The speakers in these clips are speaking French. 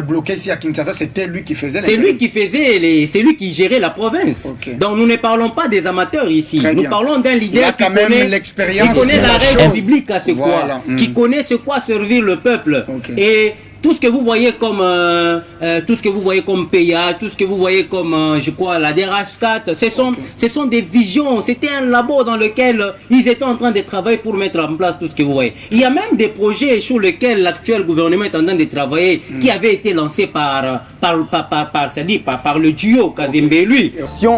bloqué ici à Kinshasa, c'était lui qui faisait. C'est lui qui faisait, c'est lui qui gérait la province. Donc nous ne parlons pas des amateurs ici. Nous parlons d'un leader qui connaît la règle biblique à ce quoi, qui connaît ce quoi servir le peuple. Et tout ce que vous voyez comme péage, tout ce que vous voyez comme je crois la DRH4, ce sont des visions. C'était un labo dans lequel ils étaient en train de travailler pour mettre en place tout ce que vous voyez. Il y a même des projets sur lesquels l'actuel gouvernement est en train de travailler qui avaient été lancés par le duo Kazembe et lui.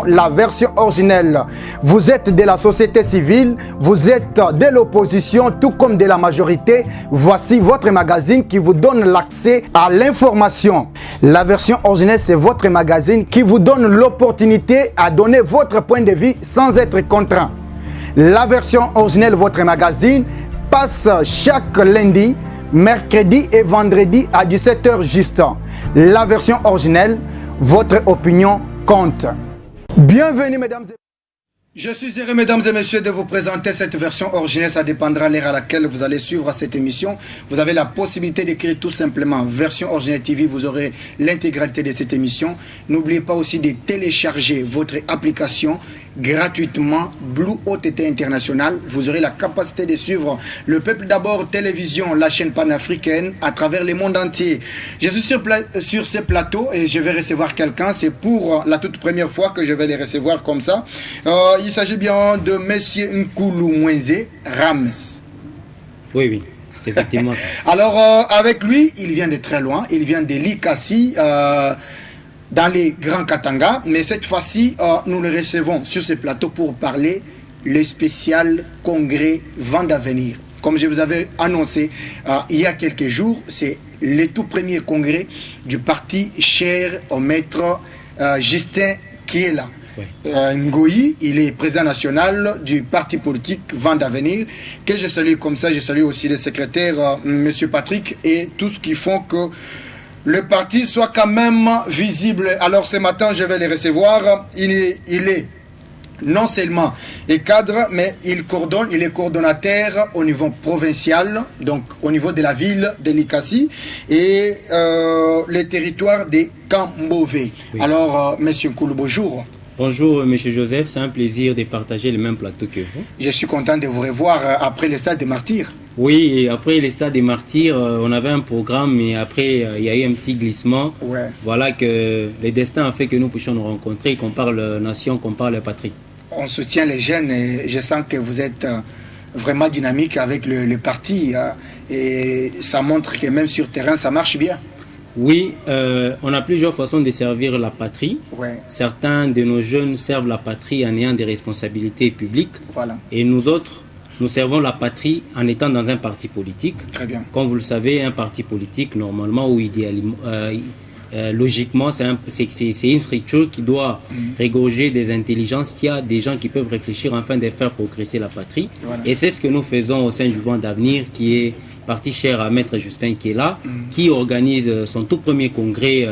La version originelle. Vous êtes de la société civile, vous êtes de l'opposition, tout comme de la majorité. Voici votre magazine qui vous donne l'accès à l'information. La version originelle, c'est votre magazine qui vous donne l'opportunité à donner votre point de vue sans être contraint. La version originelle, votre magazine, passe chaque lundi, mercredi et vendredi à 17h juste. La version originelle, votre opinion compte. Bienvenue mesdames et je suis heureux, mesdames et messieurs, de vous présenter cette version originelle. Ça dépendra de l'heure à laquelle vous allez suivre cette émission. Vous avez la possibilité d'écrire tout simplement version originelle TV. Vous aurez l'intégralité de cette émission. N'oubliez pas aussi de télécharger votre application gratuitement, Blue OTT International. Vous aurez la capacité de suivre le Peuple d'abord télévision, la chaîne panafricaine à travers le monde entier. Je suis sur ce plateau et je vais recevoir quelqu'un. C'est pour la toute première fois que je vais les recevoir comme ça. Il s'agit bien de Monsieur Nkoulou Mwenze Rams. Oui, c'est effectivement ça. Alors, avec lui, il vient de très loin. Il vient de Likasi, dans les Grands Katanga. Mais cette fois-ci, nous le recevons sur ce plateau pour parler le spécial congrès Vent d'Avenir. Comme je vous avais annoncé il y a quelques jours, c'est le tout premier congrès du parti cher au maître Justin qui est là. Ngoyi, il est président national du parti politique Vent d'Avenir, que je salue comme ça. Je salue aussi le secrétaire, Monsieur Patrick, et tout ce qui font que le parti soit quand même visible. Alors ce matin, je vais les recevoir. Il est non seulement cadre, mais il est coordonnateur au niveau provincial, donc au niveau de la ville de Likasi et les territoires de Kambové. Oui. Alors, Monsieur Nkoulou, bonjour. Bonjour, Monsieur Joseph, c'est un plaisir de partager le même plateau que vous. Je suis content de vous revoir après le stade des martyrs. Oui, et après le stade des martyrs, on avait un programme, mais après, il y a eu un petit glissement. Ouais. Voilà que le destin a fait que nous puissions nous rencontrer, qu'on parle nation, qu'on parle patrie. On soutient les jeunes et je sens que vous êtes vraiment dynamique avec le parti. Et ça montre que même sur terrain, ça marche bien. Oui, on a plusieurs façons de servir la patrie. Ouais. Certains de nos jeunes servent la patrie en ayant des responsabilités publiques. Voilà. Et nous autres, nous servons la patrie en étant dans un parti politique. Très bien. Comme vous le savez, un parti politique, normalement ou idéalement, logiquement, c'est une structure qui doit régorger des intelligences. Il y a des gens qui peuvent réfléchir afin de faire progresser la patrie. Voilà. Et c'est ce que nous faisons au sein du Vent d'Avenir, qui est parti cher à Maître Justin qui est là, qui organise son tout premier congrès,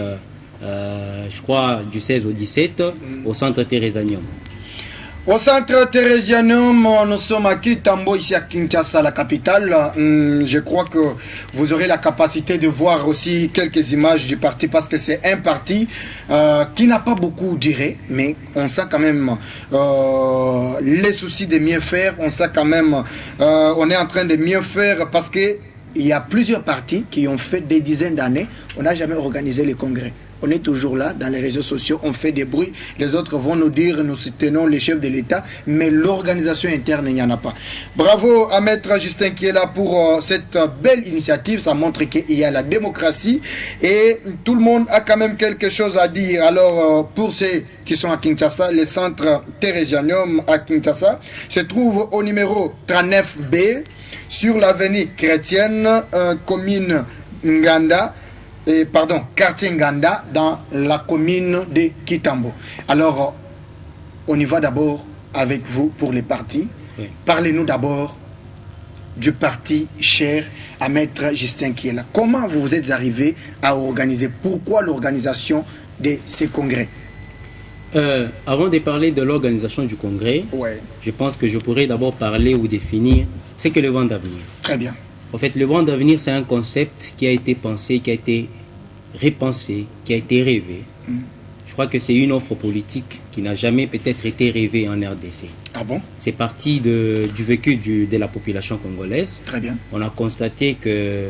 je crois, du 16 au 17, au centre Thérésanium. Au centre Thérésanium, nous sommes à Kitambo, ici à Kinshasa, la capitale. Je crois que vous aurez la capacité de voir aussi quelques images du parti, parce que c'est un parti qui n'a pas beaucoup duré, mais on sent quand même les soucis de mieux faire. On sent quand même, on est en train de mieux faire, parce que il y a plusieurs partis qui ont fait des dizaines d'années. On n'a jamais organisé les congrès. On est toujours là, dans les réseaux sociaux, on fait des bruits. Les autres vont nous dire, nous soutenons les chefs de l'État, mais l'organisation interne, il n'y en a pas. Bravo à Maître Justin qui est là pour cette belle initiative. Ça montre qu'il y a la démocratie et tout le monde a quand même quelque chose à dire. Alors, pour ceux qui sont à Kinshasa, le centre Thérésanium à Kinshasa se trouve au numéro 39B sur l'avenue chrétienne, commune Nganda. Quartier Nganda, dans la commune de Kitambo. Alors, on y va d'abord avec vous pour les partis. Oui. Parlez-nous d'abord du parti cher à Maître Justin qui est là. Comment vous vous êtes arrivé à organiser? Pourquoi l'organisation de ces congrès? Avant de parler de l'organisation du congrès, je pense que je pourrais d'abord parler ou définir ce qu'est le Vent d'Avenir. Très bien. En fait, le Vent d'Avenir, c'est un concept qui a été pensé, qui a été repensée, qui a été rêvée. Je crois que c'est une offre politique qui n'a jamais peut-être été rêvée en RDC. Ah bon? C'est parti du vécu de la population congolaise. Très bien. On a constaté que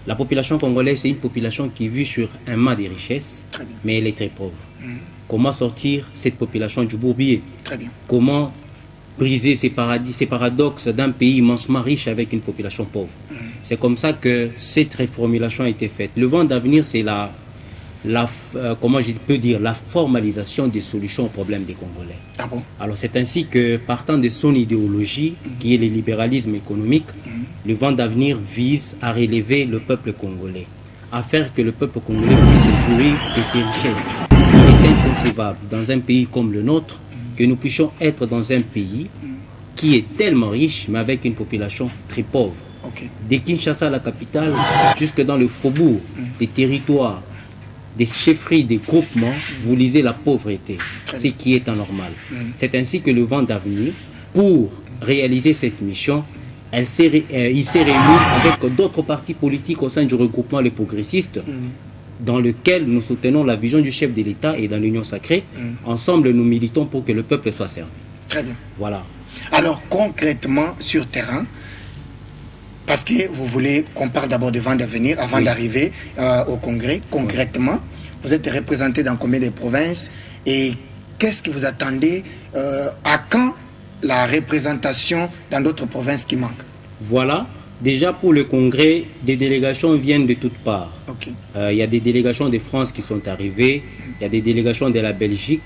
la population congolaise, c'est une population qui vit sur un mât de richesses, mais elle est très pauvre. Comment sortir cette population du bourbier? Très bien. Comment briser ces paradoxes d'un pays immensement riche avec une population pauvre? C'est comme ça que cette reformulation a été faite. Le vent d'avenir, c'est comment je peux dire, la formalisation des solutions aux problèmes des Congolais. Ah bon? Alors c'est ainsi que, partant de son idéologie, qui est le libéralisme économique, le vent d'avenir vise à relever le peuple congolais, à faire que le peuple congolais puisse jouir de ses richesses. Il est inconcevable dans un pays comme le nôtre que nous puissions être dans un pays qui est tellement riche, mais avec une population très pauvre. Okay. De Kinshasa, la capitale, jusque dans le faubourg, des territoires, des chefferies, des groupements, vous lisez la pauvreté, ce qui est anormal. C'est ainsi que le vent d'avenir, pour réaliser cette mission, il s'est réuni avec d'autres partis politiques au sein du regroupement Les Progressistes, dans lequel nous soutenons la vision du chef de l'État et dans l'Union sacrée. Ensemble, nous militons pour que le peuple soit servi. Très bien. Voilà. Alors, concrètement, sur terrain, parce que vous voulez qu'on parle d'abord de vent d'avenir avant d'arriver au Congrès. Concrètement, vous êtes représenté dans combien de provinces et qu'est-ce que vous attendez? À quand la représentation dans d'autres provinces qui manquent? Voilà. Déjà pour le Congrès, des délégations viennent de toutes parts. Il y a des délégations de France qui sont arrivées, il y a des délégations de la Belgique,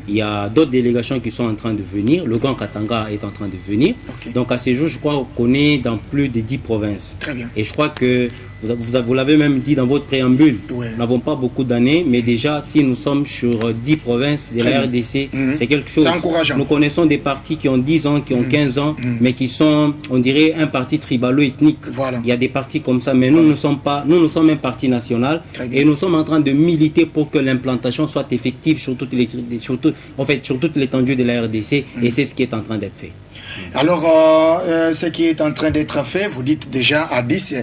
il y a d'autres délégations qui sont en train de venir. Le Grand Katanga est en train de venir. Donc à ce jour, je crois qu'on est dans plus de 10 provinces. Très bien. Et je crois que vous l'avez même dit dans votre préambule, nous n'avons pas beaucoup d'années, mais déjà si nous sommes sur 10 provinces de la RDC, c'est quelque chose. C'est encourageant. Nous connaissons des partis qui ont 10 ans, qui ont 15 ans, mais qui sont, on dirait, un parti tribalo-ethnique. Voilà. Il y a des partis comme ça, mais nous ne sommes pas, nous sommes un parti national et nous sommes en train de militer pour que l'implantation soit effective sur toute l'étendue de la RDC et c'est ce qui est en train d'être fait. Alors, ce qui est en train d'être fait, vous dites déjà à 10,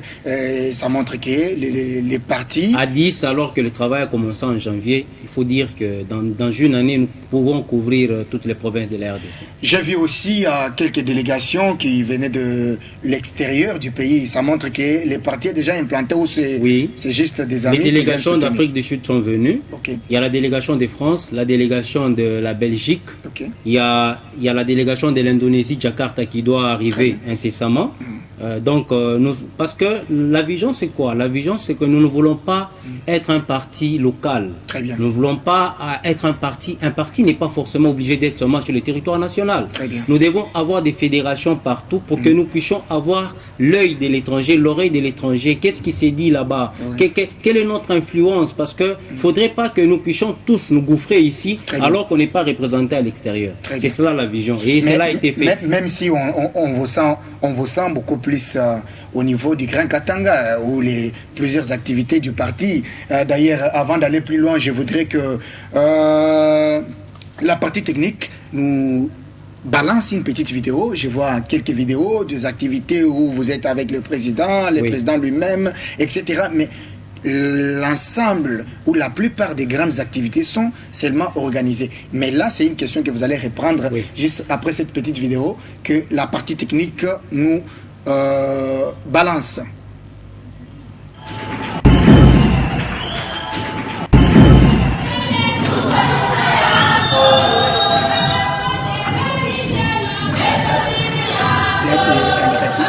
ça montre que les partis... À 10, alors que le travail a commencé en janvier, il faut dire que dans une année, nous pouvons couvrir toutes les provinces de la RDC. J'ai vu aussi quelques délégations qui venaient de l'extérieur du pays. Ça montre que les partis sont déjà implantés ou c'est juste des amis. Les délégations d'Afrique du Sud sont venues. Il y a la délégation de France, la délégation de la Belgique. Il y a la délégation de l'Indonésie, Jakarta, qui doit arriver incessamment. Parce que la vision c'est quoi? La vision c'est que nous ne voulons pas être un parti local. Très bien. Nous ne voulons pas être un parti. Un parti n'est pas forcément obligé d'être seulement sur le territoire national. Très bien. Nous devons avoir des fédérations partout pour que nous puissions avoir l'œil de l'étranger, l'oreille de l'étranger. Qu'est-ce qui s'est dit là-bas? Quelle est notre influence? Parce qu'il ne faudrait pas que nous puissions tous nous gouffrer ici alors qu'on n'est pas représenté à l'extérieur. C'est cela la vision. Et cela a été fait. Même si on vous sent beaucoup plus au niveau du Grand Katanga où plusieurs activités du parti. D'ailleurs, avant d'aller plus loin, je voudrais que la partie technique nous balance une petite vidéo. Je vois quelques vidéos des activités où vous êtes avec le président, le président lui-même, etc. Mais l'ensemble ou la plupart des grandes activités sont seulement organisées. Mais là, c'est une question que vous allez reprendre juste après cette petite vidéo que la partie technique nous balance. Là, c'est un classique.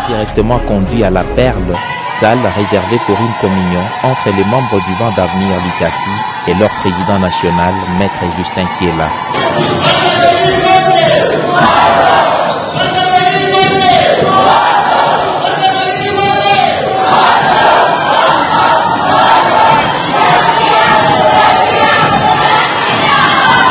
Directement conduit à la perle salle réservée pour une communion entre les membres du Vent d'Avenir Likasi et leur président national, Maître Justin Kiela.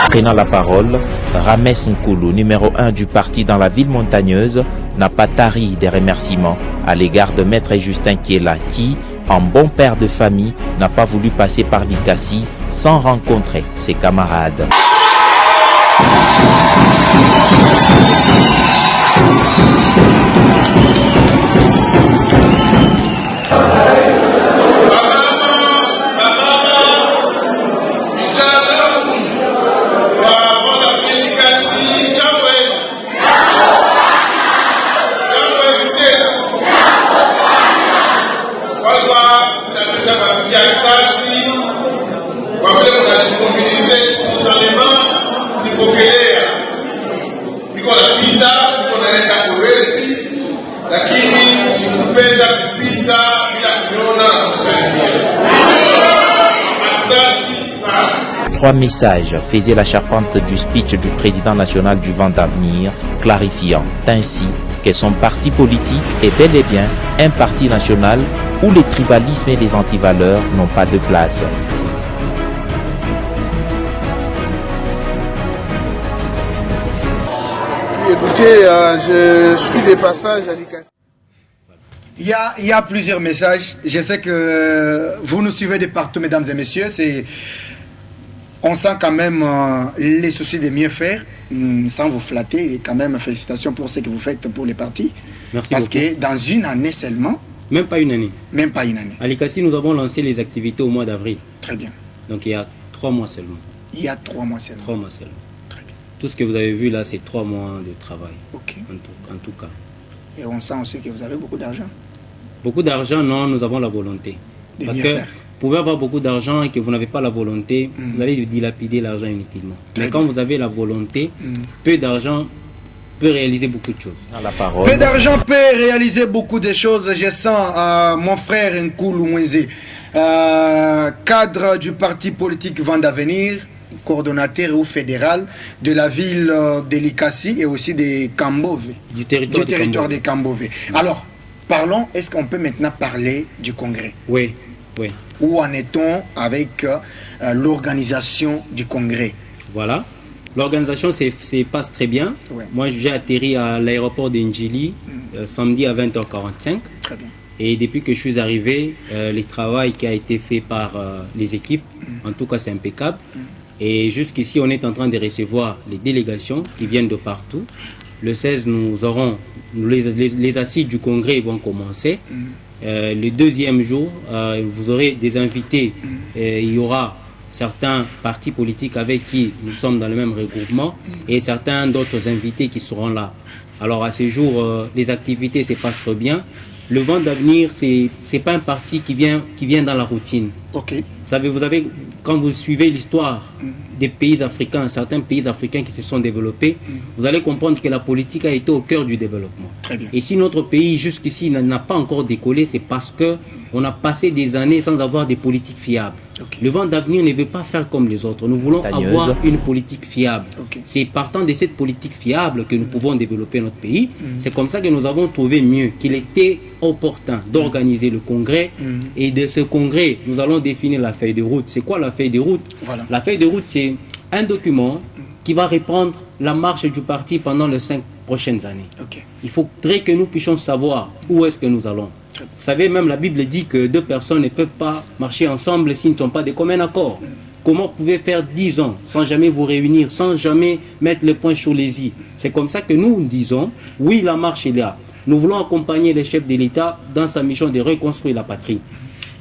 Prenant la parole, Rames Nkoulou, numéro 1 du parti dans la ville montagneuse, n'a pas tari des remerciements à l'égard de Maître Justin Kiela qui, en bon père de famille, n'a pas voulu passer par Likasi sans rencontrer ses camarades. Trois messages faisaient la charpente du speech du président national du Vent d'Avenir, clarifiant ainsi que son parti politique est bel et bien un parti national où les tribalismes et les antivaleurs n'ont pas de place. Écoutez, je suis de passage à Likasi. Il y a plusieurs messages. Je sais que vous nous suivez de partout, mesdames et messieurs. On sent quand même les soucis de mieux faire, sans vous flatter. Et quand même, félicitations pour ce que vous faites pour les partis. Merci Parce beaucoup. que dans une année seulement... Même pas une année. Même pas une année. À Likasi, nous avons lancé les activités au mois d'avril. Très bien. Donc il y a 3 mois seulement. Il y a 3 mois seulement. 3 mois seulement. Très bien. Tout ce que vous avez vu là, c'est 3 mois de travail. Ok. En tout cas. Et on sent aussi que vous avez beaucoup d'argent. Beaucoup d'argent, non, nous avons la volonté. De Parce mieux que faire. vous pouvez avoir beaucoup d'argent et que vous n'avez pas la volonté, vous allez dilapider l'argent inutilement. Très Mais quand bien. vous avez la volonté, peu d'argent peut réaliser beaucoup de choses. À la parole. Peu d'argent peut réaliser beaucoup de choses. Je sens mon frère Nkoulou Mwenze, cadre du parti politique Vent d'Avenir, coordonnateur ou fédéral de la ville de Likasi et aussi de Kambove. Du territoire, de Kambove. Alors, parlons, est-ce qu'on peut maintenant parler du congrès? Oui, oui. Où en est-on avec l'organisation du congrès? Voilà. L'organisation passe très bien. Ouais. Moi, j'ai atterri à l'aéroport d'Indjili samedi à 20h45. Très bien. Et depuis que je suis arrivé, le travail qui a été fait par les équipes, en tout cas, c'est impeccable. Et jusqu'ici, on est en train de recevoir les délégations qui viennent de partout. Le 16, nous aurons les assises du congrès vont commencer. Le deuxième jour, vous aurez des invités. Il y aura certains partis politiques avec qui nous sommes dans le même regroupement et certains d'autres invités qui seront là. Alors à ce jour, les activités se passent très bien. Le Vent d'Avenir, c'est pas un parti qui vient dans la routine. Ok. Vous avez, quand vous suivez l'histoire des pays africains, certains pays africains qui se sont développés, vous allez comprendre que la politique a été au cœur du développement. Très bien. Et si notre pays jusqu'ici n'a pas encore décollé, c'est parce que on a passé des années sans avoir des politiques fiables. Ok. Le Vent d'Avenir ne veut pas faire comme les autres. Nous voulons avoir une politique fiable. Ok. C'est partant de cette politique fiable que nous pouvons développer notre pays. C'est comme ça que nous avons trouvé mieux qu'il était opportun d'organiser le congrès. Et de ce congrès, nous allons définir la feuille de route. C'est quoi la feuille de route? Voilà. La feuille de route, c'est un document qui va reprendre la marche du parti pendant les 5 prochaines années. Ok. Il faudrait que nous puissions savoir où est-ce que nous allons. Vous savez, même la Bible dit que 2 personnes ne peuvent pas marcher ensemble s'ils ne sont pas de commun accord. Comment vous pouvez faire 10 ans sans jamais vous réunir, sans jamais mettre le point sur les i? C'est comme ça que nous disons, oui, la marche est là. Nous voulons accompagner le chef de l'État dans sa mission de reconstruire la patrie.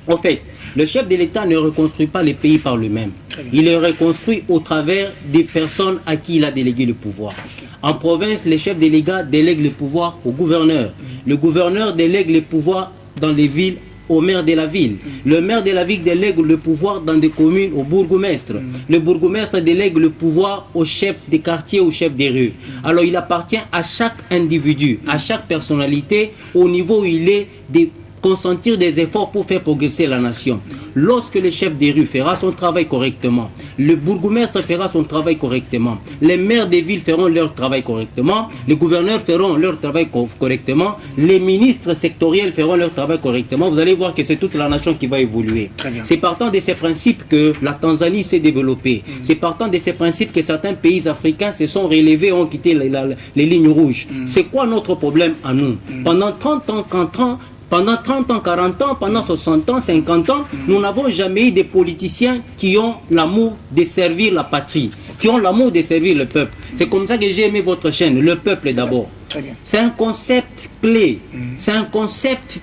En fait, le chef de l'État ne reconstruit pas les pays par lui-même. Il les reconstruit au travers des personnes à qui il a délégué le pouvoir. En province, les chefs délégats délèguent le pouvoir au gouverneur. Le gouverneur délègue le pouvoir dans les villes au maire de la ville. Le maire de la ville délègue le pouvoir dans des communes au bourgmestre. Le bourgmestre délègue le pouvoir au chef des quartiers, au chef des rues. Alors il appartient à chaque individu, à chaque personnalité, au niveau où il est, de consentir des efforts pour faire progresser la nation. Lorsque le chef des rues fera son travail correctement, le bourgmestre fera son travail correctement, les maires des villes feront leur travail correctement, les gouverneurs feront leur travail correctement, les ministres sectoriels feront leur travail correctement, vous allez voir que c'est toute la nation qui va évoluer. C'est partant de ces principes que la Tanzanie s'est développée. C'est partant de ces principes que certains pays africains se sont relevés, ont quitté les lignes rouges. C'est quoi notre problème à nous? Pendant 30 ans, 40 ans, pendant 30 ans, 40 ans, pendant 60 ans, 50 ans, nous n'avons jamais eu des politiciens qui ont l'amour de servir la patrie, qui ont l'amour de servir le peuple. C'est comme ça que j'ai aimé votre chaîne, le peuple d'abord. C'est un concept clé, c'est un concept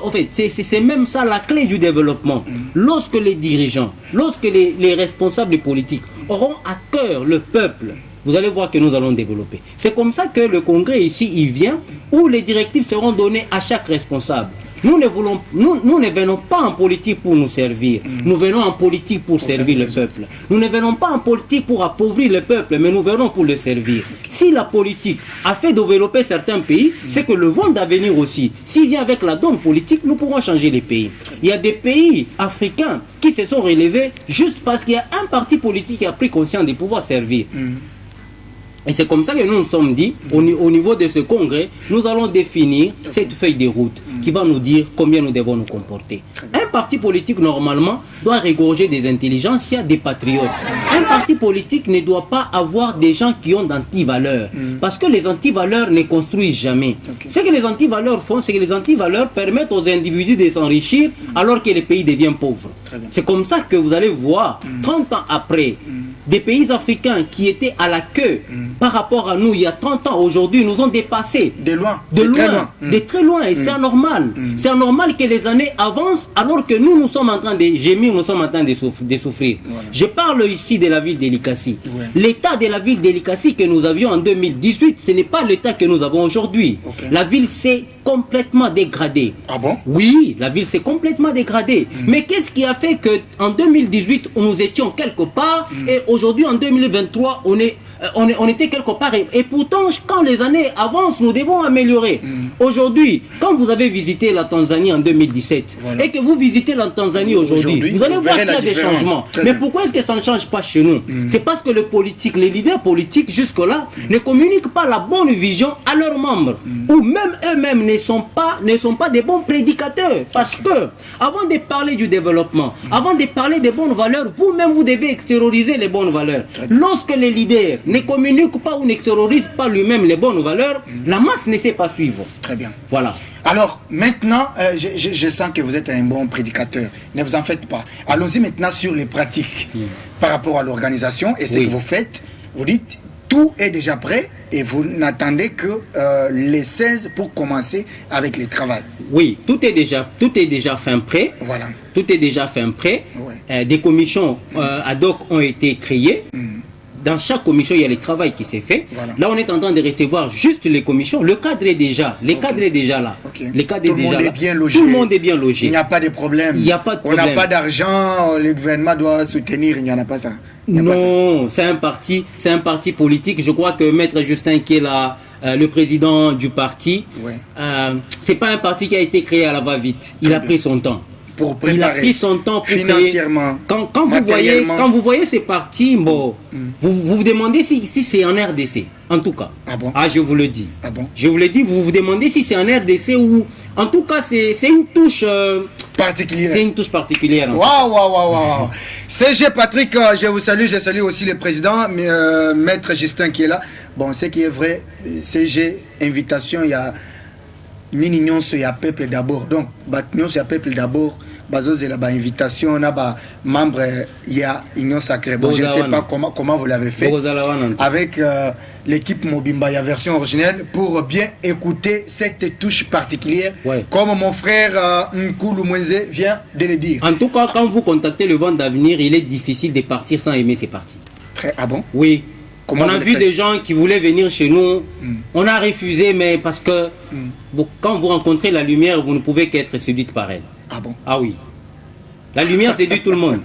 en fait, c'est même ça la clé du développement. Lorsque les dirigeants, lorsque les responsables politiques auront à cœur le peuple, vous allez voir que nous allons développer. C'est comme ça que le congrès ici, il vient, où les directives seront données à chaque responsable. Nous ne venons pas en politique pour nous servir. Nous venons en politique pour servir le peuple. Nous ne venons pas en politique pour appauvrir le peuple, mais nous venons pour le servir. Si la politique a fait développer certains pays, c'est que le vent d'avenir aussi. S'il vient avec la donne politique, nous pourrons changer les pays. Il y a des pays africains qui se sont relevés juste parce qu'il y a un parti politique qui a pris conscience de pouvoir servir. Et c'est comme ça que nous nous sommes dit, au niveau de ce congrès, nous allons définir cette feuille de route qui va nous dire combien nous devons nous comporter. Un parti politique, normalement, doit regorger des intelligences, il y a des patriotes. Un parti politique ne doit pas avoir des gens qui ont d'antivaleurs. Parce que les antivaleurs ne construisent jamais. Ce que les antivaleurs font, c'est que les antivaleurs permettent aux individus de s'enrichir alors que le pays devient pauvre. C'est comme ça que vous allez voir, 30 ans après, des pays africains qui étaient à la queue par rapport à nous il y a 30 ans, aujourd'hui nous ont dépassé. De loin. De très loin. Et c'est anormal. C'est anormal que les années avancent alors que nous sommes en train de gémir, nous sommes en train de souffrir. Voilà. Je parle ici de la ville d'Elikassi. L'état de la ville d'Elikassi que nous avions en 2018, ce n'est pas l'état que nous avons aujourd'hui. La ville s'est complètement dégradée. Ah bon? Oui, la ville s'est complètement dégradée. Mais qu'est-ce qui a fait qu'en 2018, nous étions quelque part et aujourd'hui, en 2023, on était quelque part. Et pourtant, quand les années avancent, nous devons améliorer. Aujourd'hui, quand vous avez visité la Tanzanie en 2017 et que vous visitez la Tanzanie aujourd'hui, vous allez voir qu'il y a des changements. Mais pourquoi est-ce que ça ne change pas chez nous? C'est parce que les leaders politiques, jusque-là, ne communiquent pas la bonne vision à leurs membres. Ou même eux-mêmes ne sont pas des bons prédicateurs. Parce que, avant de parler du développement, avant de parler des bonnes valeurs, vous-même, vous devez extérioriser les bonnes valeurs. Lorsque les leaders ne communiquent pas ou n'extériorisent pas lui-même les bonnes valeurs, la masse ne sait pas suivre. Très bien. Voilà. Alors, maintenant, je sens que vous êtes un bon prédicateur. Ne vous en faites pas. Allons-y maintenant sur les pratiques par rapport à l'organisation et ce que vous faites. Vous dites, tout est déjà prêt et vous n'attendez que les 16 pour commencer avec le travail. Oui, tout est déjà fin prêt. Voilà. Tout est déjà fin prêt. Des commissions ad hoc ont été créées. Dans chaque commission, il y a le travail qui s'est fait. Voilà. Là, on est en train de recevoir juste les commissions. Le cadre est déjà, cadre est déjà là. Le cadre tout le monde est bien logé. Tout le monde est bien logé. Il n'y a pas de problème. Il n'y a pas de problème. On n'a pas d'argent, le gouvernement doit soutenir, il n'y en a pas ça. Non, c'est un parti politique. Je crois que Maître Justin, qui est là, le président du parti, c'est pas un parti qui a été créé à la va-vite. Il a pris son temps. Pour préparer. Il a pris son temps pour financièrement. Quand vous voyez ces partis, bon, vous vous demandez si c'est en RDC, en tout cas. Ah bon? Ah, je vous le dis. Ah bon? Je vous le dis, vous vous demandez si c'est en RDC ou... En tout cas, c'est une touche... particulière. C'est une touche particulière. Waouh. CG Patrick, je vous salue. Je salue aussi le président, Maître Justin qui est là. Bon, ce qui est vrai, CG, invitation, il y a... Nini il y a peuple d'abord. Donc, il y a peuple d'abord. Bazos et la invitation, on a membre, il y a Union Sacrée. Bon, je ne sais pas comment vous l'avez fait. Avec l'équipe Mobimba, il y a version originelle pour bien écouter cette touche particulière. Comme mon frère Nkoulou Mwenze vient de le dire. En tout cas, quand vous contactez le vent d'avenir, il est difficile de partir sans aimer ces partis. Ah bon? Oui. On a vu des gens qui voulaient venir chez nous. On a refusé, mais parce que quand vous rencontrez la lumière, vous ne pouvez qu'être séduite par elle. Ah bon? Ah oui. La lumière séduit tout le monde.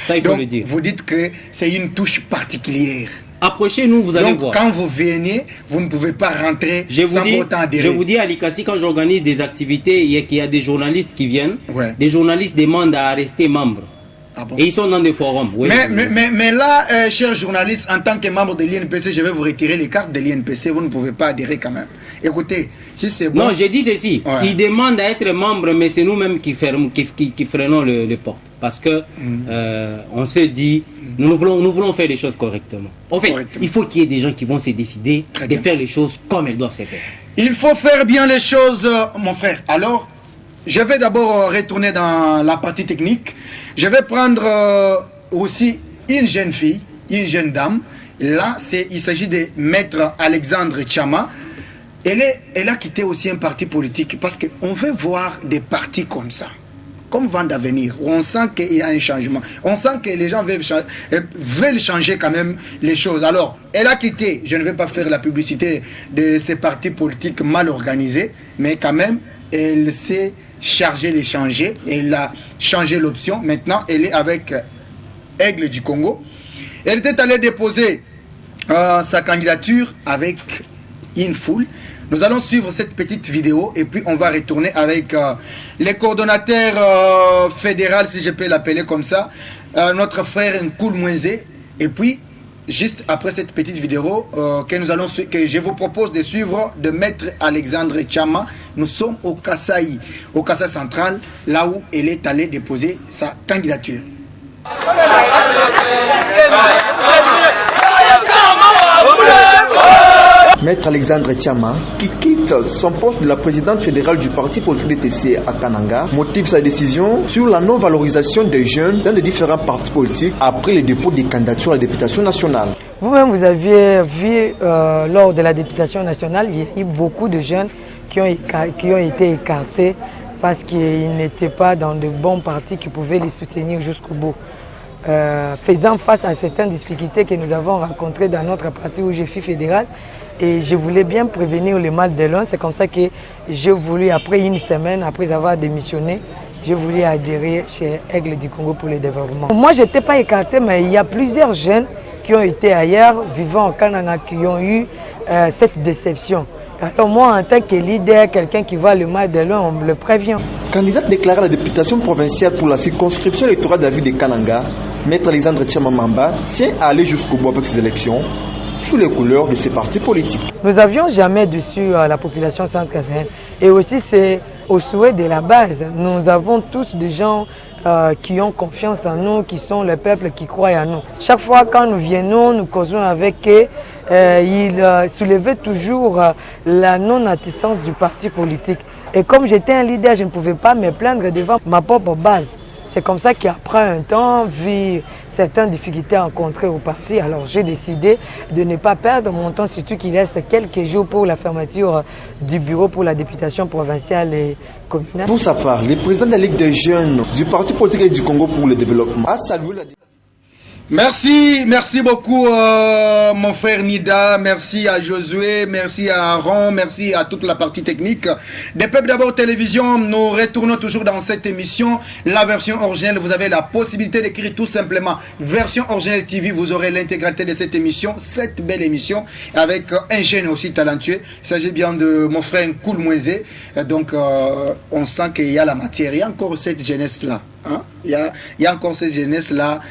Ça, il faut le dire. Vous dites que c'est une touche particulière. Approchez-nous, vous allez Donc, voir. quand vous venez, vous ne pouvez pas rentrer sans autant adhérer. Je vous dis, à l'ICASI, quand j'organise des activités, il y a des journalistes qui viennent. Ouais. Les journalistes demandent à rester membres. Ah bon? Et ils sont dans des forums. Oui, mais là, chers journalistes, en tant que membre de l'INPC, je vais vous retirer les cartes de l'INPC. Vous ne pouvez pas adhérer quand même. Écoutez, si c'est bon... Non, j'ai dit ceci. Ouais. Ils demandent à être membres, mais c'est nous-mêmes qui freinons les portes. Parce que on se dit, nous voulons faire les choses correctement. En fait, il faut qu'il y ait des gens qui vont se décider de faire les choses comme elles doivent se faire. Il faut faire bien les choses, mon frère. Alors, je vais d'abord retourner dans la partie technique. Je vais prendre aussi une jeune fille, une jeune dame. Là, il s'agit de Maître Alexandre Tchama. Elle a quitté aussi un parti politique parce qu'on veut voir des partis comme ça, comme vent d'avenir, où on sent qu'il y a un changement. On sent que les gens veulent changer quand même les choses. Alors, elle a quitté, je ne vais pas faire la publicité de ces partis politiques mal organisés, mais quand même, elle s'est chargée de changer. Elle a changé l'option. Maintenant, elle est avec Aigle du Congo. Elle était allée déposer sa candidature avec une foule. Nous allons suivre cette petite vidéo et puis on va retourner avec les coordonnateurs fédéraux, si je peux l'appeler comme ça, notre frère Nkoul Mouenzé. Et puis, juste après cette petite vidéo que je vous propose de suivre de Maître Alexandre Tchama, nous sommes au Kasaï central, là où elle est allée déposer sa candidature. Maître Alexandre Tchama, qui quitte son poste de la présidente fédérale du parti politique DTC à Kananga, motive sa décision sur la non-valorisation des jeunes dans les différents partis politiques après le dépôt des candidatures à la députation nationale. Vous-même, vous aviez vu lors de la députation nationale, il y a eu beaucoup de jeunes qui ont été écartés parce qu'ils n'étaient pas dans de bons partis qui pouvaient les soutenir jusqu'au bout. Faisant face à certaines difficultés que nous avons rencontrées dans notre parti où je suis fédéral, et je voulais bien prévenir le mal de l'un. C'est comme ça que j'ai voulu, après une semaine, après avoir démissionné, j'ai voulu adhérer chez Aigle du Congo pour le développement. Moi, je n'étais pas écarté, mais il y a plusieurs jeunes qui ont été ailleurs, vivant au Kananga, qui ont eu cette déception. Alors moi, en tant que leader, quelqu'un qui voit le mal de l'un, on me le prévient. Candidate déclarée à la députation provinciale pour la circonscription électorale de la ville de Kananga, Maître Alexandre Tchama Mamba tient à aller jusqu'au bout avec ces élections, sous les couleurs de ses partis politiques. Nous n'avions jamais déçu la population centre-casaïenne. Et aussi, c'est au souhait de la base. Nous avons tous des gens qui ont confiance en nous, qui sont le peuple qui croit en nous. Chaque fois quand nous venons, nous causons avec eux, ils soulevaient toujours la non-attestance du parti politique. Et comme j'étais un leader, je ne pouvais pas me plaindre devant ma propre base. C'est comme ça qu'après un temps, vu certaines difficultés rencontrées au parti, alors j'ai décidé de ne pas perdre mon temps, surtout qu'il reste quelques jours pour la fermeture du bureau pour la députation provinciale et communale. Pour sa part, le président de la Ligue des jeunes du Parti politique du Congo pour le développement a salué la... Merci beaucoup mon frère Nida, merci à Josué, merci à Aaron, merci à toute la partie technique. Des Peuples d'abord télévision, nous retournons toujours dans cette émission, la version originelle, vous avez la possibilité d'écrire tout simplement version originelle TV, vous aurez l'intégralité de cette émission, cette belle émission, avec un jeune aussi talentueux, il s'agit bien de mon frère Nkoul Mouenzé, donc on sent qu'il y a la matière, il y a encore cette jeunesse-là. Hein? Il y a encore cette jeunesse-là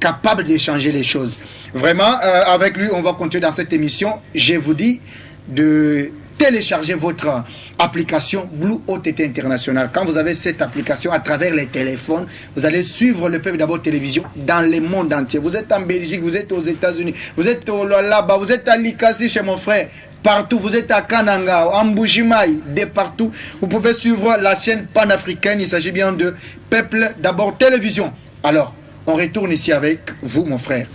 capable d'échanger les choses. Vraiment, avec lui, on va continuer dans cette émission. Je vous dis de télécharger votre application Blue OTT International. Quand vous avez cette application à travers les téléphones, vous allez suivre le Peuple d'abord télévision dans le monde entier. Vous êtes en Belgique, vous êtes aux États-Unis, vous êtes là-bas, vous êtes à Likasi chez mon frère. Partout, vous êtes à Kananga, en Mbujimaï, de partout. Vous pouvez suivre la chaîne panafricaine. Il s'agit bien de Peuple d'abord télévision. Alors, on retourne ici avec vous, mon frère.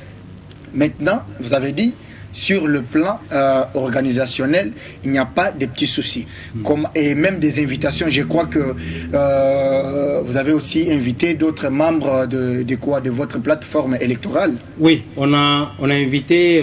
Maintenant, vous avez dit, sur le plan organisationnel, il n'y a pas de petits soucis. Et même des invitations. Je crois que vous avez aussi invité d'autres membres de votre plateforme électorale. Oui, on a invité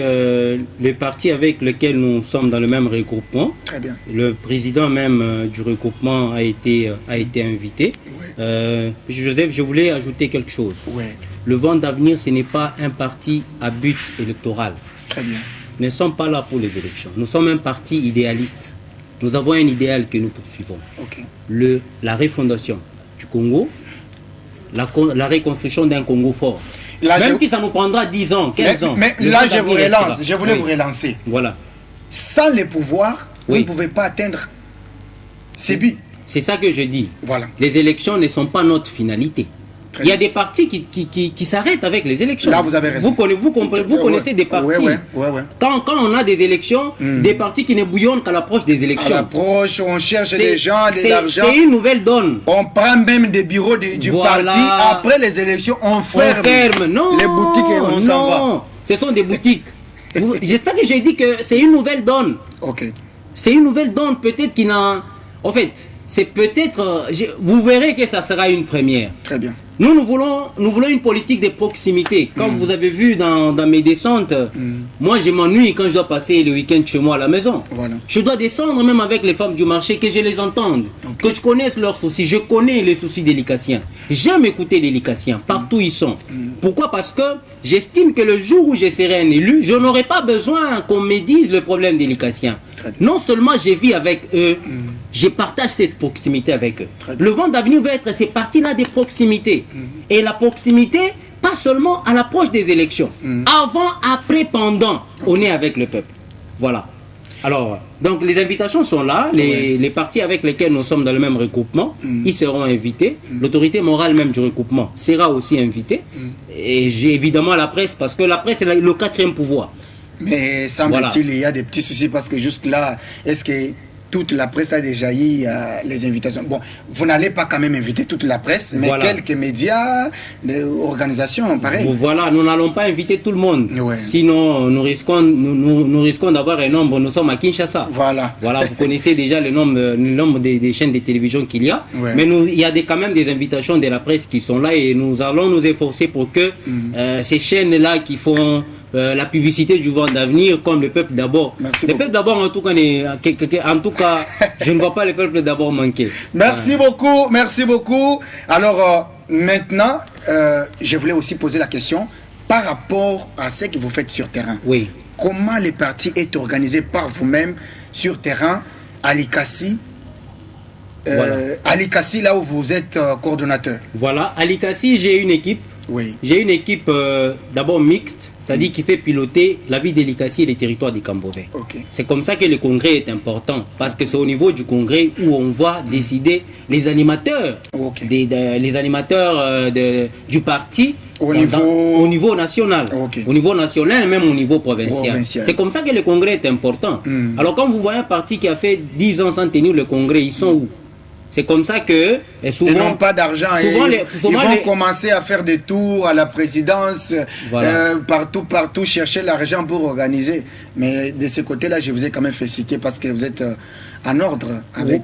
les partis avec lesquels nous sommes dans le même regroupement. Très bien. Le président même du regroupement a été invité. Oui. Joseph, je voulais ajouter quelque chose. Oui. Le Vent d'avenir, ce n'est pas un parti à but électoral. Très bien. ne sommes pas là pour les élections. Nous sommes un parti idéaliste. Nous avons un idéal que nous poursuivons. Ok. La refondation du Congo, la reconstruction d'un Congo fort. Là, Même si ça nous prendra 10 ans, 15 ans. Mais le là, temps je vous d'avenir relance. restera. Je voulais Oui. vous relancer. Voilà. Sans les pouvoirs, vous Oui. ne pouvez pas atteindre ces buts. C'est ça que je dis. Voilà. Les élections ne sont pas notre finalité. Très Il y a bien. des partis qui s'arrêtent avec les élections. Là, vous avez raison. Vous connaissez des partis. Ouais. Quand on a des élections, des partis qui ne bouillonnent qu'à l'approche des À élections. l'approche, on cherche des gens, de l'argent. C'est une nouvelle donne. On prend même des bureaux du Voilà. parti. Après les élections, on ferme, Non, les boutiques et on s'en va. non, ce sont des boutiques. C'est ça que j'ai dit, que c'est une nouvelle donne. Ok. C'est une nouvelle donne, peut-être qui n'a... En fait, c'est peut-être... Vous verrez que ça sera une première. Très bien. Nous voulons une politique de proximité. Quand vous avez vu dans mes descentes, moi je m'ennuie quand je dois passer le week-end chez moi à la maison. Voilà. Je dois descendre même avec les femmes du marché, que je les entende, que je connaisse leurs soucis. Je connais les soucis des Licassiens. J'aime écouter les Licassiens, partout ils sont. Pourquoi? Parce que j'estime que le jour où je serai un élu, je n'aurai pas besoin qu'on me dise le problème des Licassiens. Non seulement je vis avec eux, je partage cette proximité avec eux. Le vent d'avenir va être ces parties-là des proximités. Et la proximité, pas seulement à l'approche des élections. Avant, après, pendant, on est avec le peuple. Voilà. Alors, donc les invitations sont là. Les partis avec lesquels nous sommes dans le même regroupement, ils seront invités. L'autorité morale même du regroupement sera aussi invitée. Et j'ai évidemment la presse, parce que la presse est le quatrième pouvoir. Mais semble-t-il, il y a des petits soucis parce que jusque-là, est-ce que toute la presse a déjà eu les invitations? Bon, vous n'allez pas quand même inviter toute la presse, mais quelques médias, des organisations, pareil. Voilà, nous n'allons pas inviter tout le monde. Ouais. Sinon, nous risquons d'avoir un nombre. Nous sommes à Kinshasa. Voilà. Voilà, vous connaissez déjà le nombre des chaînes de télévision qu'il y a. Ouais. Mais il y a quand même des invitations de la presse qui sont là et nous allons nous efforcer pour que ces chaînes-là qui font la publicité du vent d'avenir, comme le peuple d'abord. Le peuple d'abord, en tout cas, je ne vois pas le peuple d'abord manquer. Merci beaucoup, merci beaucoup. Alors maintenant, je voulais aussi poser la question par rapport à ce que vous faites sur terrain. Oui. Comment le parti est organisé par vous-même sur terrain à Likassi? À Likassi, là où vous êtes coordonnateur. Voilà, à Likassi, j'ai une équipe. Oui. J'ai une équipe d'abord mixte, c'est-à-dire qui fait piloter la vie des Likassi et les territoires du Cambodge. Okay. C'est comme ça que le congrès est important, parce que c'est au niveau du congrès où on va décider les animateurs, les animateurs du parti au niveau national, au niveau national et même au niveau provincial. C'est comme ça que le congrès est important. Alors quand vous voyez un parti qui a fait 10 ans sans tenir le congrès, ils sont où? C'est comme ça que souvent, ils n'ont pas d'argent. Ils vont commencer à faire des tours à la présidence, partout chercher l'argent pour organiser. Mais de ce côté-là, je vous ai quand même fait citer parce que vous êtes en ordre avec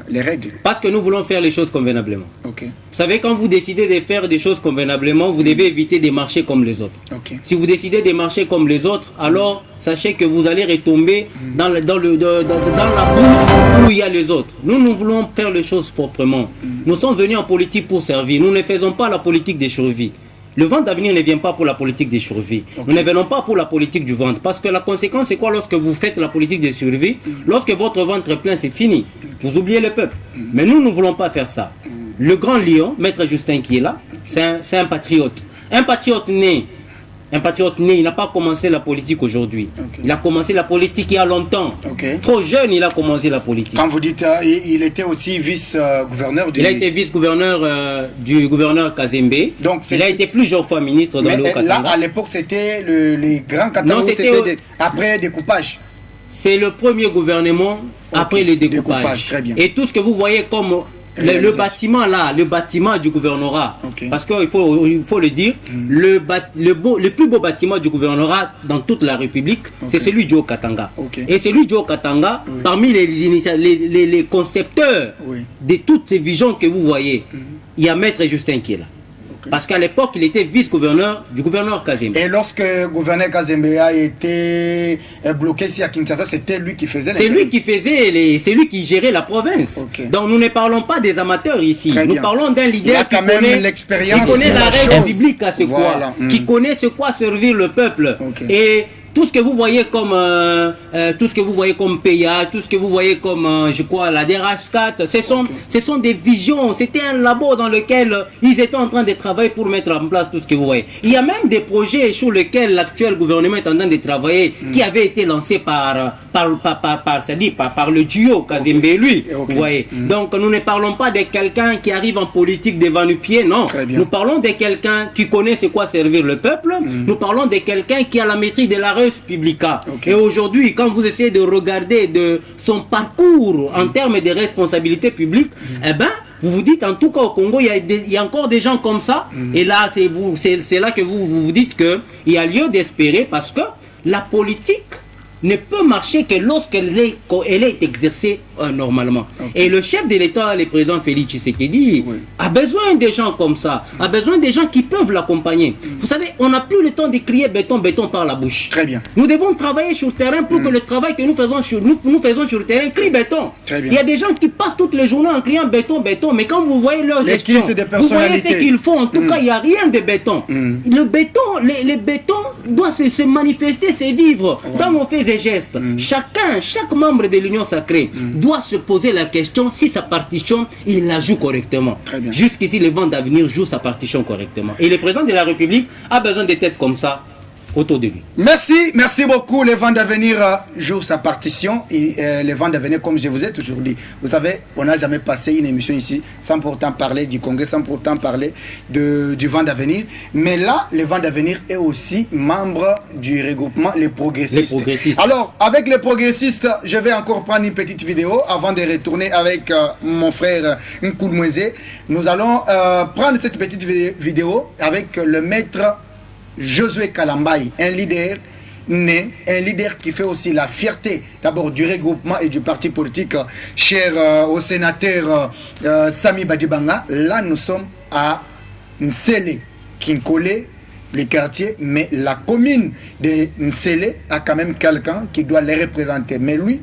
les règles. Parce que nous voulons faire les choses convenablement. Okay. Vous savez, quand vous décidez de faire des choses convenablement, vous devez éviter de marcher comme les autres. Okay. Si vous décidez de marcher comme les autres, alors sachez que vous allez retomber dans la boue où il y a les autres. Nous voulons faire les choses proprement. Nous sommes venus en politique pour servir. Nous ne faisons pas la politique des survies. Le vent d'avenir ne vient pas pour la politique des survies. Nous ne venons pas pour la politique du ventre. Parce que la conséquence, c'est quoi lorsque vous faites la politique des survies? Lorsque votre ventre est plein, c'est fini. Vous oubliez le peuple. Mais nous ne voulons pas faire ça. Le grand lion, Maître Justin qui est là, c'est un patriote. Un patriote né, il n'a pas commencé la politique aujourd'hui. Il a commencé la politique il y a longtemps. Trop jeune, il a commencé la politique. Quand vous dites, il était aussi vice-gouverneur du... Il a été vice-gouverneur du gouverneur Kazembe. Donc, il a été plusieurs fois ministre dans le Haut-Katanga. Là, à l'époque, c'était les grands Katanga. Non, c'était après découpage. C'est le premier gouvernement après le découpage. Très bien. Et tout ce que vous voyez comme... Le bâtiment là, le bâtiment du gouvernorat, parce qu'il faut le dire, le plus beau bâtiment du gouvernorat dans toute la République, c'est celui du Haut-Katanga. Et celui du Haut-Katanga, parmi les concepteurs de toutes ces visions que vous voyez, il y a Maître Justin qui est là. Parce qu'à l'époque, il était vice-gouverneur du gouverneur Kazembe. Et lorsque le gouverneur Kazembe a été bloqué ici à Kinshasa, c'était lui qui faisait c'est lui qui gérait la province. Donc nous ne parlons pas des amateurs ici. Nous parlons d'un leader qui connaît la règle biblique à ce quoi, qui connaît ce quoi servir le peuple. Et tout ce que vous voyez comme péage, tout ce que vous voyez comme, je crois, la DRH4, ce sont des visions. C'était un labo dans lequel ils étaient en train de travailler pour mettre en place tout ce que vous voyez. Il y a même des projets sur lesquels l'actuel gouvernement est en train de travailler, qui avaient été lancés par le duo Kazembe et lui. Vous voyez. Donc nous ne parlons pas de quelqu'un qui arrive en politique devant nos pieds, non. Nous parlons de quelqu'un qui connaît c'est quoi servir le peuple. Nous parlons de quelqu'un qui a la maîtrise de la res publica. Et aujourd'hui, quand vous essayez de regarder de son parcours en termes de responsabilité publique, eh ben, vous vous dites en tout cas au Congo, il y a encore des gens comme ça. Et là, c'est là que vous vous dites qu'il y a lieu d'espérer, parce que la politique ne peut marcher que lorsqu'elle est exercée normalement. Et le chef de l'État, le président Félix Tshisekedi, a besoin de gens comme ça, a besoin de gens qui peuvent l'accompagner. Vous savez, on n'a plus le temps de crier béton, béton par la bouche. Très bien. Nous devons travailler sur le terrain pour que le travail que nous faisons sur le terrain crie béton. Il y a des gens qui passent toutes les journées en criant béton, béton, mais quand vous voyez leur gestion, vous voyez ce qu'ils font. En tout cas, il n'y a rien de béton. Le béton, les bétons doivent se manifester, se vivre dans nos faits et gestes. Chaque membre de l'Union sacrée doit se poser la question si sa partition, il la joue correctement. Jusqu'ici, le vent d'avenir joue sa partition correctement. Et le président de la République a besoin de têtes comme ça autour de lui. Merci beaucoup. Le vent d'avenir joue sa partition. Et le vent d'avenir, comme je vous ai toujours dit, vous savez, on n'a jamais passé une émission ici sans pourtant parler du Congrès, sans pourtant parler du vent d'avenir. Mais là, le vent d'avenir est aussi membre du regroupement Les Progressistes. Alors, avec les progressistes, je vais encore prendre une petite vidéo avant de retourner avec mon frère Nkoulmouezé. Nous allons prendre cette petite vidéo avec le maître Josué Kalambayi, un leader né, un leader qui fait aussi la fierté d'abord du regroupement et du parti politique cher au sénateur Sami Badibanga. Là, nous sommes à Nsele, Kinkole, le quartier, mais la commune de Nsele a quand même quelqu'un qui doit les représenter. Mais lui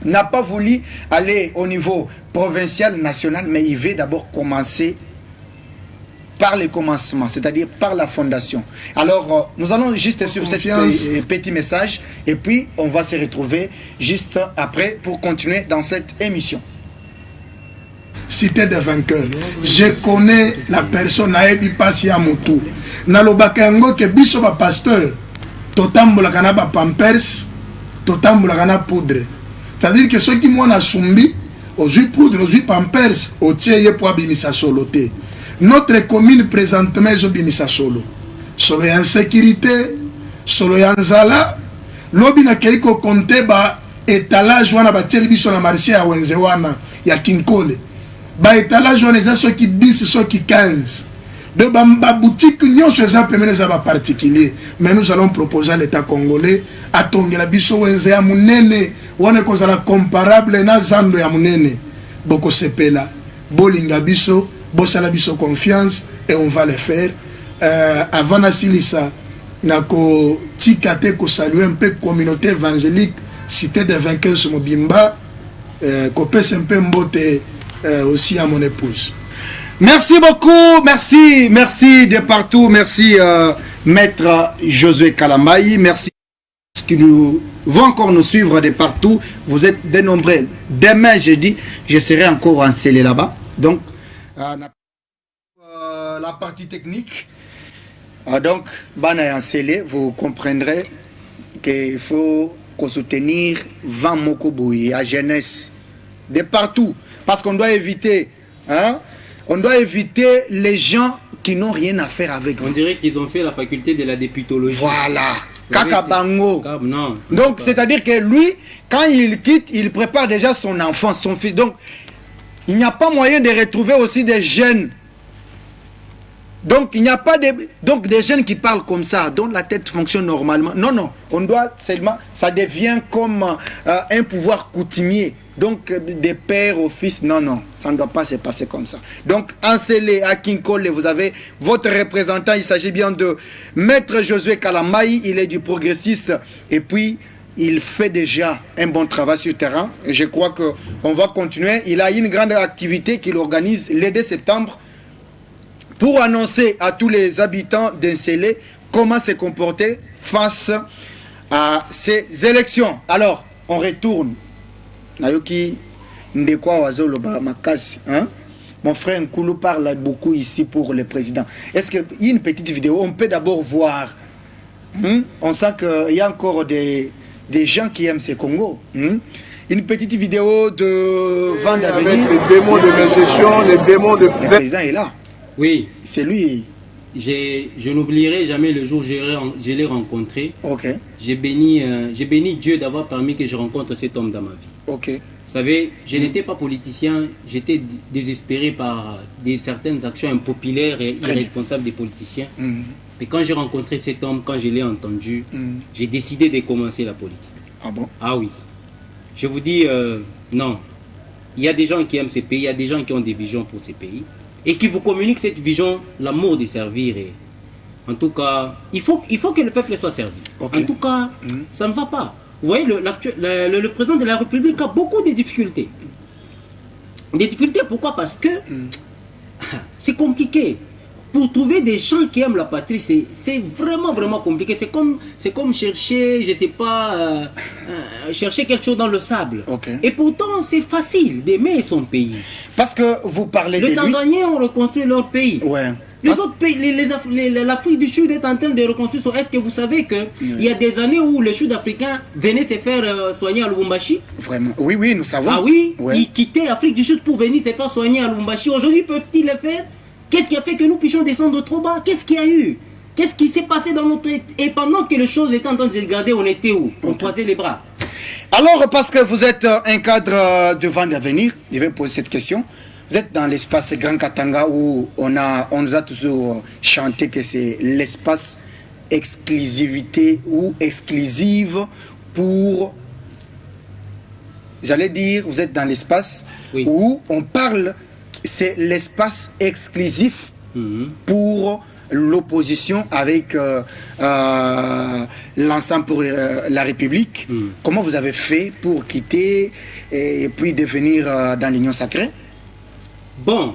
n'a pas voulu aller au niveau provincial, national, mais il veut d'abord commencer par le commencement, c'est-à-dire par la fondation. Alors, nous allons juste sur ce petit message et puis on va se retrouver juste après pour continuer dans cette émission. Cité des vainqueurs. Je connais la personne Aebi Passi Amutu. Nalobakango ke biso ba pasteur, totambola kana ba pampers, totambola kana poudre. C'est-à-dire que ceux qui m'ont assumbi, aux poudre, aux pampers, au tieye pour abimisa soloté. Notre commune présentement est obimisa solo. Solo ya insécurité, solo ya nzala, lobi na keiko konte ba étalage wana ba tieli biso na marché ya wenze wana ya Kinkole. Ba étalage wana eza soki 10, soki 15. De ba boutique nyonso eza pemene za ba particulier. Mais nous allons proposer à l'État congolais atongela biso wenze ya munene wana kozala comparable na zando ya munene. Boko sepela, bolinga biso, bosala biso confiance et on va le faire. Avant Nasilisa, nako tikate ko saluer un peu communauté évangélique Cité des Vainqueurs sur Mobimba, ko pese un peu mbote aussi à mon épouse. Merci beaucoup, merci de partout, merci maître Josué Kalambayi, merci qui nous vont encore nous suivre de partout. Vous êtes des nombreux. Demain jeudi, je serai encore en scellé là-bas. Donc la partie technique. Donc, bana en scellé, vous comprendrez qu'il faut soutenir Van Mokoboui à jeunesse de partout, parce qu'on doit éviter, on doit éviter les gens qui n'ont rien à faire avec vous. On dirait qu'ils ont fait la faculté de la députologie. Voilà. Kakabango. Non. Donc, c'est-à-dire que lui, quand il quitte, il prépare déjà son enfant, son fils. Donc, il n'y a pas moyen de retrouver aussi des jeunes. Donc, il n'y a pas des jeunes qui parlent comme ça, dont la tête fonctionne normalement. Non, non. On doit seulement, ça devient comme un pouvoir coutumier. Donc, des pères au fils, non, non, ça ne doit pas se passer comme ça. Donc, en Sélé, à Kinkole, vous avez votre représentant, il s'agit bien de Maître Josué Kalambayi, il est du progressiste, et puis, il fait déjà un bon travail sur le terrain. Et je crois qu'on va continuer. Il a une grande activité qu'il organise le 2 septembre pour annoncer à tous les habitants d'Nsélé comment se comporter face à ces élections. Alors, on retourne. Nayoki Ndekwa Wazoloba Makasi, hein? Mon frère Nkoulou parle beaucoup ici pour le président. Est-ce qu'il y a une petite vidéo? On peut d'abord voir. On sent qu'il y a encore des gens qui aiment ce Congo. Une petite vidéo de Van d'Avenir. Avec les démons de mes gestions, les démons de... Le président est là. Oui. C'est lui. Je n'oublierai jamais le jour où je l'ai rencontré. Ok. J'ai béni Dieu d'avoir permis que je rencontre cet homme dans ma vie. Ok. Vous savez, je n'étais pas politicien, j'étais désespéré par certaines actions impopulaires et irresponsables des politiciens. Mais quand j'ai rencontré cet homme, quand je l'ai entendu, j'ai décidé de commencer la politique. Ah bon? Ah oui. Je vous dis, non. Il y a des gens qui aiment ces pays, il y a des gens qui ont des visions pour ces pays et qui vous communiquent cette vision, l'amour de servir. Et, en tout cas, il faut que le peuple soit servi. Okay. En tout cas, ça ne va pas. Vous voyez, le président de la République a beaucoup de difficultés. Des difficultés, pourquoi? Parce que c'est compliqué. Pour trouver des gens qui aiment la patrie, c'est vraiment, vraiment compliqué. C'est comme chercher, je ne sais pas, chercher quelque chose dans le sable. Okay. Et pourtant, c'est facile d'aimer son pays. Parce que vous parlez de lui. Les Tanzaniens ont reconstruit leur pays. Ouais. Les autres pays, l'Afrique du Sud est en train de reconstruire. Est-ce que vous savez qu'il y a des années où les Sud-Africains venaient se faire soigner à Lubumbashi? Vraiment? Oui, oui, nous savons. Ah oui, ils quittaient l'Afrique du Sud pour venir se faire soigner à Lubumbashi. Aujourd'hui, peuvent-ils le faire? Qu'est-ce qui a fait que nous puissions descendre trop bas? Qu'est-ce qu'il y a eu? Qu'est-ce qui s'est passé dans notre... Et pendant que les choses étaient en train de se dégrader, on était où? On croisait les bras. Alors, parce que vous êtes un cadre de Van d'Avenir, je vais poser cette question. Vous êtes dans l'espace Grand Katanga où on nous a toujours chanté que c'est l'espace exclusivité ou exclusive pour... J'allais dire, vous êtes dans l'espace où on parle... C'est l'espace exclusif pour l'opposition avec l'ensemble pour la République. Comment vous avez fait pour quitter et puis devenir dans l'Union sacrée? Bon,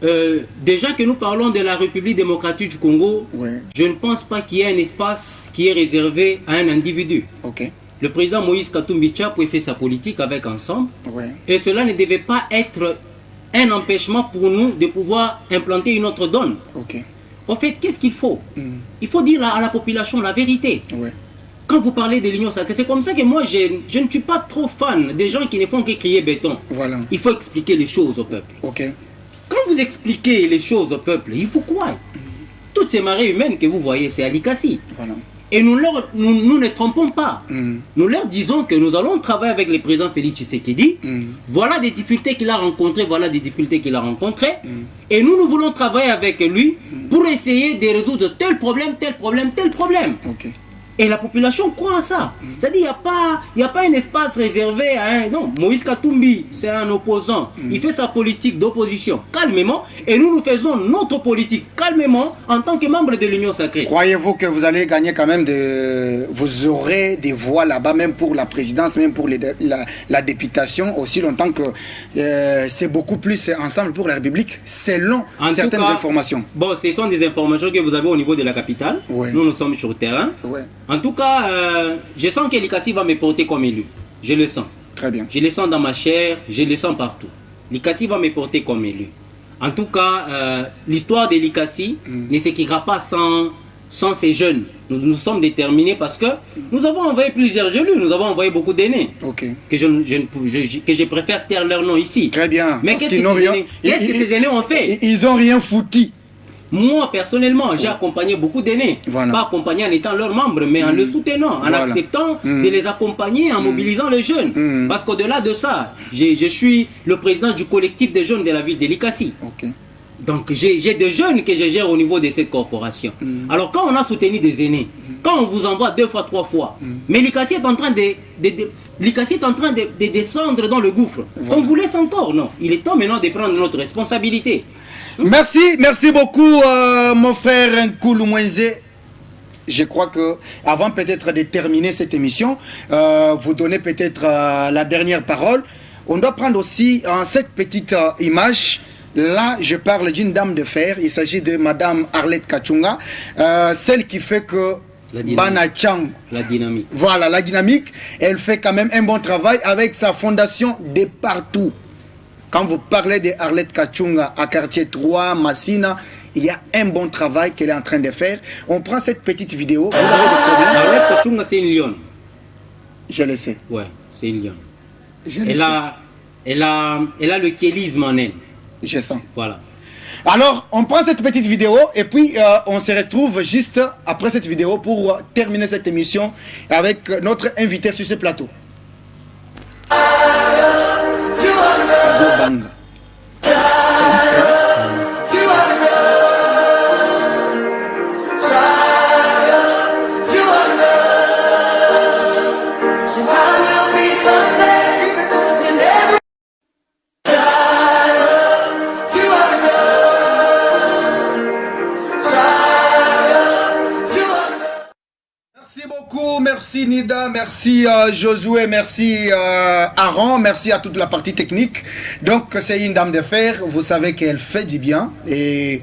déjà que nous parlons de la République démocratique du Congo, je ne pense pas qu'il y ait un espace qui est réservé à un individu. Okay. Le président Moïse Katumbi Tchapou fait sa politique avec Ensemble et cela ne devait pas être un empêchement pour nous de pouvoir implanter une autre donne. En fait, qu'est-ce qu'il faut? Il faut dire à la population la vérité. Quand vous parlez de l'Union sacrée, c'est comme ça que moi, je ne suis pas trop fan des gens qui ne font que crier béton. Il faut expliquer les choses au peuple. Quand vous expliquez les choses au peuple, il faut croire. Toutes ces marées humaines que vous voyez, c'est Alikassi. Et nous ne trompons pas. Nous leur disons que nous allons travailler avec le président Félix Tshisekedi. Voilà des difficultés qu'il a rencontrées, voilà des difficultés qu'il a rencontrées. Et nous voulons travailler avec lui pour essayer de résoudre tel problème, tel problème, tel problème. Et la population croit à ça. C'est-à-dire qu'il n'y a pas un espace réservé à un... Non, Moïse Katumbi, c'est un opposant. Il fait sa politique d'opposition calmement. Et nous faisons notre politique calmement en tant que membre de l'Union sacrée. Croyez-vous que vous allez gagner quand même vous aurez des voix là-bas, même pour la présidence, même pour la députation, aussi longtemps que c'est beaucoup plus ensemble pour la République, selon certaines informations. Bon, ce sont des informations que vous avez au niveau de la capitale. Nous sommes sur le terrain. En tout cas, je sens que Likassi va me porter comme élu. Je le sens. Très bien. Je le sens dans ma chair, je le sens partout. Likassi va me porter comme élu. En tout cas, l'histoire de Likassi ne s'écrira pas sans ces jeunes. Nous sommes déterminés parce que nous avons envoyé plusieurs élus, nous avons envoyé beaucoup d'aînés. Que je préfère taire leur nom ici. Très bien. Mais qu'est-ce que ces aînés ont fait? Ils n'ont rien foutu. Moi, personnellement, j'ai accompagné beaucoup d'aînés. Pas accompagné en étant leur membre, mais en le soutenant, en acceptant de les accompagner, en mobilisant les jeunes. Parce qu'au-delà de ça, je suis le président du collectif des jeunes de la ville de Likassi. Donc, j'ai des jeunes que je gère au niveau de cette corporation. Alors, quand on a soutenu des aînés, quand on vous envoie 2 fois, 3 fois, mais Likassi est en train de descendre dans le gouffre. Qu'on vous laisse encore, non. Il est temps maintenant de prendre notre responsabilité. Merci beaucoup mon frère Nkoulou Mwenze. Je crois que avant peut-être de terminer cette émission, vous donner peut-être la dernière parole. On doit prendre aussi cette petite image. Là, je parle d'une dame de fer. Il s'agit de Madame Arlette Kachunga, celle qui fait que Banachang. La dynamique. Voilà, la dynamique. Elle fait quand même un bon travail avec sa fondation de partout. Quand vous parlez de Arlette Kachunga à quartier 3, Massina, il y a un bon travail qu'elle est en train de faire. On prend cette petite vidéo. Vous avez des problèmes? Arlette Kachunga, c'est une lionne. Je le sais. Ouais, c'est une lionne. Je le sais. Elle a le kélisme en elle. Je sens. Voilà. Alors, on prend cette petite vidéo et puis on se retrouve juste après cette vidéo pour terminer cette émission avec notre invité sur ce plateau. Zobang. Merci Nida, merci Josué, merci Aaron, merci à toute la partie technique. Donc c'est une dame de fer, vous savez qu'elle fait du bien et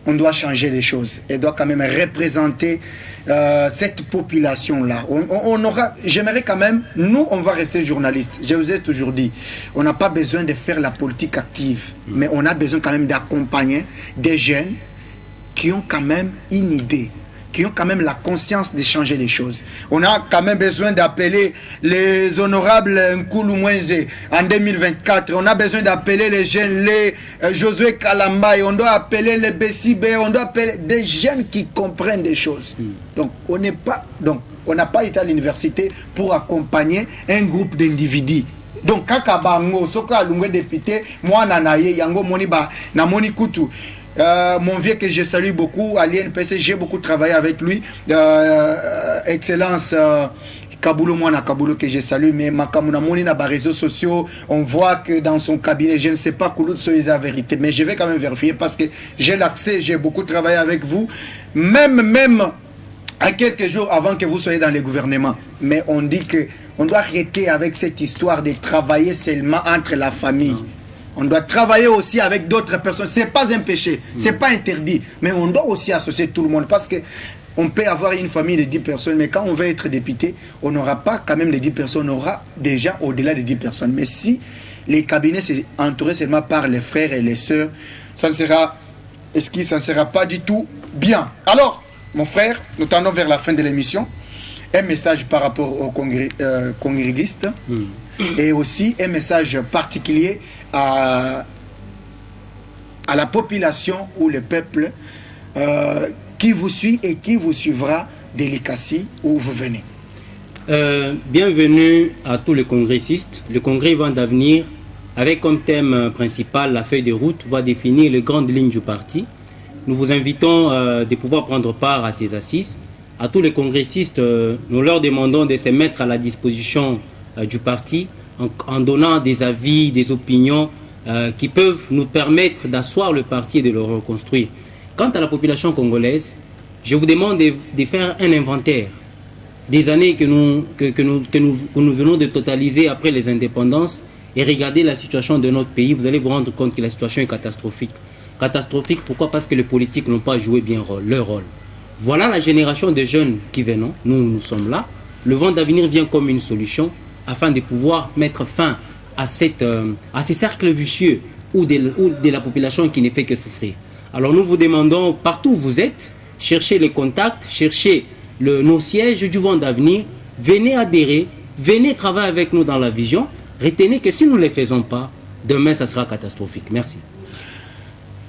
on doit changer les choses. Elle doit quand même représenter cette population-là. On aura, j'aimerais quand même, nous on va rester journalistes. Je vous ai toujours dit, on n'a pas besoin de faire la politique active, mais on a besoin quand même d'accompagner des jeunes qui ont quand même une idée, qui ont quand même la conscience de changer les choses. On a quand même besoin d'appeler les honorables Nkulu Mwenze en 2024. On a besoin d'appeler les jeunes, les Josué Kalambay. On doit appeler les Bessibé. On doit appeler des jeunes qui comprennent des choses. Donc, on n'a pas été à l'université pour accompagner un groupe d'individus. Donc, kaka bango, soka alungwe député, moi nanaye, yango moni ba, na moni kutu. Mon vieux que je salue beaucoup, à l'INPC, j'ai beaucoup travaillé avec lui. Excellence Kaboulou, moi, Kaboulou que je salue, mais Makamuna Moni na réseaux sociaux, on voit que dans son cabinet, je ne sais pas Kouloud soyez la vérité, mais je vais quand même vérifier parce que j'ai l'accès, j'ai beaucoup travaillé avec vous, même à quelques jours avant que vous soyez dans le gouvernement. Mais on dit que on doit arrêter avec cette histoire de travailler seulement entre la famille. On doit travailler aussi avec d'autres personnes. Ce n'est pas un péché, ce n'est pas interdit. Mais on doit aussi associer tout le monde. Parce qu'on peut avoir une famille de 10 personnes, mais quand on veut être député, on n'aura pas quand même les 10 personnes, on aura déjà au-delà de 10 personnes. Mais si les cabinets sont entourés seulement par les frères et les sœurs, ça ne sera pas du tout bien. Alors, mon frère, nous tendons vers la fin de l'émission. Un message par rapport aux congréguistes et aussi un message particulier à la population ou le peuple qui vous suit et qui vous suivra de l'ICACI où vous venez. Bienvenue à tous les congressistes. Le congrès Vent d'avenir, avec comme thème principal la feuille de route, va définir les grandes lignes du parti. Nous vous invitons de pouvoir prendre part à ces assises. À tous les congressistes, nous leur demandons de se mettre à la disposition du parti en donnant des avis, des opinions qui peuvent nous permettre d'asseoir le parti et de le reconstruire. Quant à la population congolaise, je vous demande de faire un inventaire des années que nous venons de totaliser après les indépendances et regarder la situation de notre pays. Vous allez vous rendre compte que la situation est catastrophique. Catastrophique, pourquoi? Parce que les politiques n'ont pas joué bien leur rôle. Voilà la génération de jeunes qui venons, nous sommes là. Le Vent d'avenir vient comme une solution afin de pouvoir mettre fin à ces cercles vicieux ou de la population qui ne fait que souffrir. Alors nous vous demandons, partout où vous êtes, cherchez les contacts, cherchez nos sièges du Vent d'avenir, venez adhérer, venez travailler avec nous dans la vision. Retenez que si nous ne les faisons pas, demain ça sera catastrophique. Merci.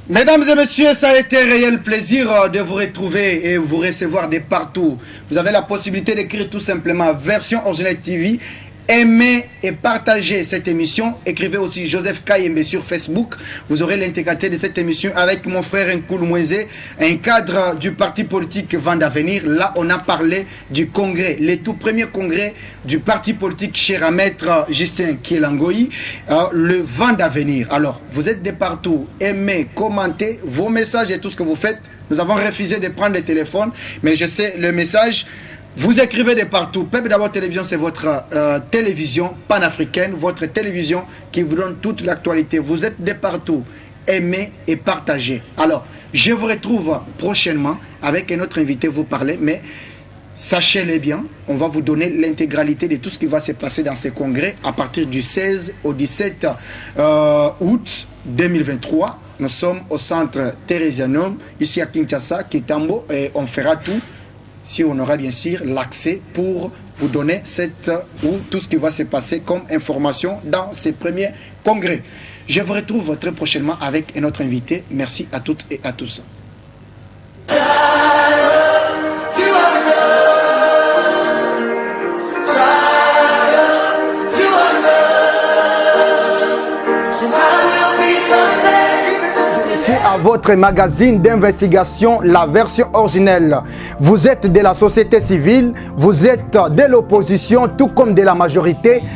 Mesdames et messieurs, ça a été un réel plaisir de vous retrouver et vous recevoir de partout. Vous avez la possibilité d'écrire tout simplement Version Originale TV. Aimez et partagez cette émission. Écrivez aussi Joseph Kayembe sur Facebook. Vous aurez l'intégralité de cette émission avec mon frère Nkulu Mwenze, un cadre du parti politique Vent d'avenir. Là, on a parlé du congrès, le tout premier congrès du parti politique cher à maître Justin Kielangoyi, le Vent d'avenir. Alors, vous êtes de partout. Aimez, commentez vos messages et tout ce que vous faites. Nous avons refusé de prendre le téléphone, mais je sais le message. Vous écrivez de partout. Peuple d'abord télévision, c'est votre télévision panafricaine, votre télévision qui vous donne toute l'actualité. Vous êtes de partout. Aimez et partagez. Alors, je vous retrouve prochainement avec un autre invité vous parler, mais Sachez-le bien, on va vous donner l'intégralité de tout ce qui va se passer dans ces congrès à partir du 16 au 17 août 2023. Nous sommes au centre Theresianum, ici à Kinshasa, Kitambo, et on fera tout si on aura bien sûr l'accès pour vous donner tout ce qui va se passer comme information dans ces premiers congrès. Je vous retrouve très prochainement avec un autre invité. Merci à toutes et à tous. À votre magazine d'investigation, la version originelle. Vous êtes de la société civile, vous êtes de l'opposition, tout comme de la majorité.